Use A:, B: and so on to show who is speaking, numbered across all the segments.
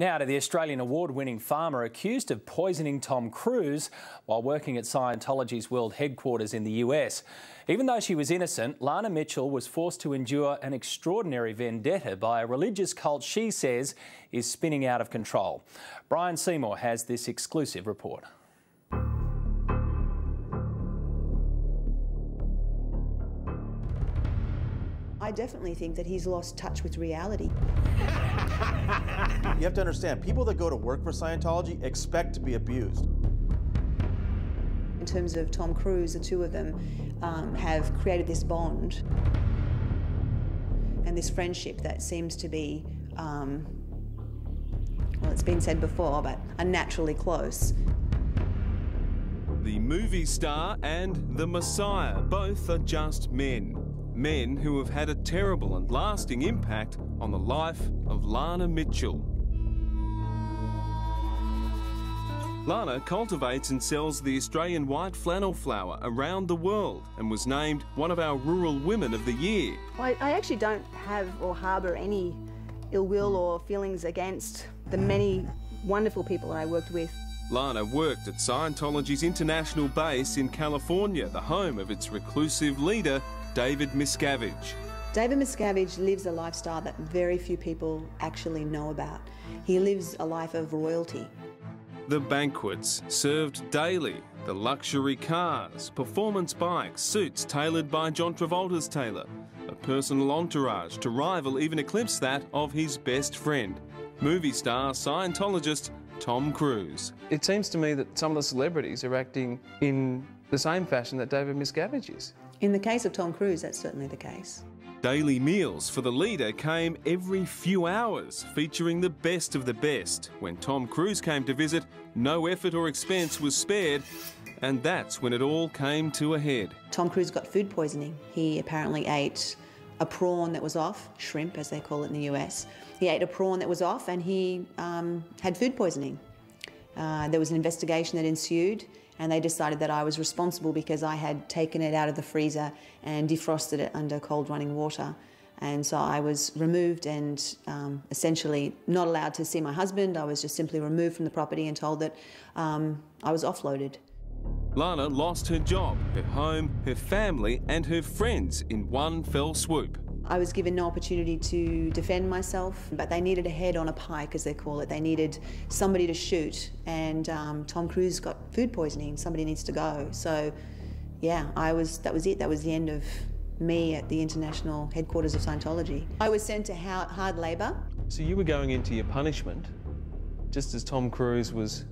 A: Now to the Australian award-winning farmer accused of poisoning Tom Cruise while working at Scientology's world headquarters in the US. Even though she was innocent, Lana Mitchell was forced to endure an extraordinary vendetta by a religious cult she says is spinning out of control. Brian Seymour has this exclusive report.
B: I definitely think that he's lost touch with reality.
C: You have to understand, people that go to work for Scientology expect to be abused.
B: In terms of Tom Cruise, the two of them have created this bond and this friendship that seems to be, well, it's been said before, but unnaturally close.
D: The movie star and the Messiah, both are just men. Men who have had a terrible and lasting impact on the life of Lana Mitchell. Lana cultivates and sells the Australian white flannel flower around the world and was named one of our Rural Women of the Year.
B: I actually don't have or harbour any ill will or feelings against the many wonderful people that I worked with.
D: Lana worked at Scientology's international base in California, the home of its reclusive leader, David Miscavige.
B: David Miscavige lives a lifestyle that very few people actually know about. He lives a life of royalty.
D: The banquets served daily, the luxury cars, performance bikes, suits tailored by John Travolta's tailor, a personal entourage to rival, even eclipse that of his best friend, movie star Scientologist Tom Cruise.
E: It seems to me that some of the celebrities are acting in the same fashion that David Miscavige is.
B: In the case of Tom Cruise, that's certainly the case.
D: Daily meals for the leader came every few hours, featuring the best of the best. When Tom Cruise came to visit, no effort or expense was spared, and that's when it all came to a head.
B: Tom Cruise got food poisoning. He apparently ate a prawn that was off, shrimp as they call it in the US. He ate a prawn that was off and he had food poisoning. There was an investigation that ensued, and they decided that I was responsible because I had taken it out of the freezer and defrosted it under cold running water. And so I was removed and essentially not allowed to see my husband. I was just simply removed from the property and told that I was offloaded.
D: Lana lost her job, her home, her family and her friends in one fell swoop.
B: I was given no opportunity to defend myself, but they needed a head on a pike, as they call it. They needed somebody to shoot, and Tom Cruise got food poisoning. Somebody needs to go. So, yeah, that was it. That was the end of me at the international headquarters of Scientology. I was sent to hard labour.
E: So you were going into your punishment just as Tom Cruise was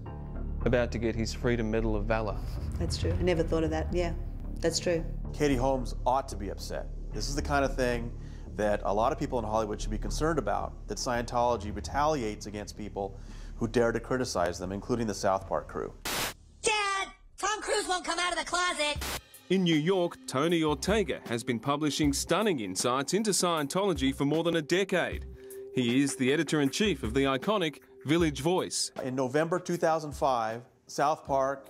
E: about to get his Freedom Medal of Valour.
B: That's true. I never thought of that. Yeah, that's true.
C: Katie Holmes ought to be upset. This is the kind of thing that a lot of people in Hollywood should be concerned about, that Scientology retaliates against people who dare to criticize them, including the South Park crew.
F: Dad! Tom Cruise won't come out of the closet!
D: In New York, Tony Ortega has been publishing stunning insights into Scientology for more than a decade. He is the editor-in-chief of the iconic Village Voice.
C: In November 2005, South Park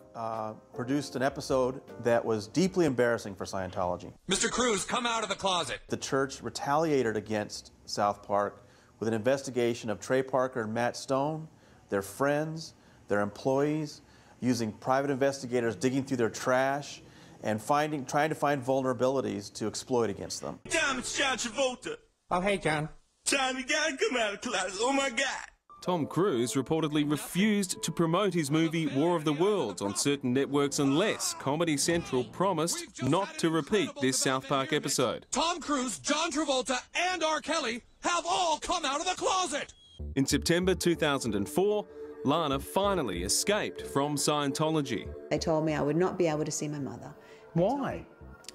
C: produced an episode that was deeply embarrassing for Scientology.
G: Mr. Cruise, come out of the closet.
C: The church retaliated against South Park with an investigation of Trey Parker and Matt Stone, their friends, their employees, using private investigators digging through their trash and trying to find vulnerabilities to exploit against them.
H: Tom, it's John Travolta.
G: Oh, hey, John.
H: Tom, you gotta come out of the closet. Oh, my God.
D: Tom Cruise reportedly refused to promote his movie War of the Worlds on certain networks unless Comedy Central promised not to repeat this South Park episode.
G: Tom Cruise, John Travolta, and R. Kelly have all come out of the closet.
D: In September 2004, Lana finally escaped from Scientology.
B: They told me I would not be able to see my mother.
E: Why?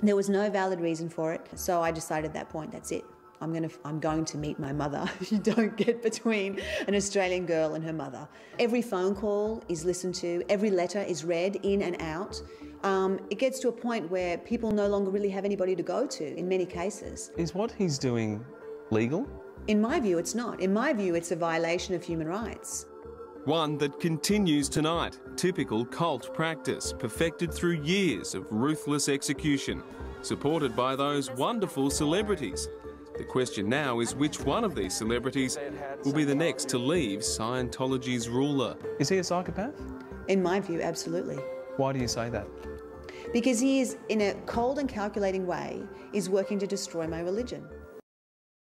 B: There was no valid reason for it, so I decided at that point, that's it. I'm going to meet my mother. You don't get between an Australian girl and her mother. Every phone call is listened to, every letter is read in and out. It gets to a point where people no longer really have anybody to go to in many cases.
E: Is what he's doing legal?
B: In my view, it's not. In my view, it's a violation of human rights.
D: One that continues tonight. Typical cult practice, perfected through years of ruthless execution, supported by those wonderful celebrities. The question now is which one of these celebrities will be the next to leave Scientology's ruler.
E: Is he a psychopath?
B: In my view, absolutely.
E: Why do you say that?
B: Because he is, in a cold and calculating way, is working to destroy my religion.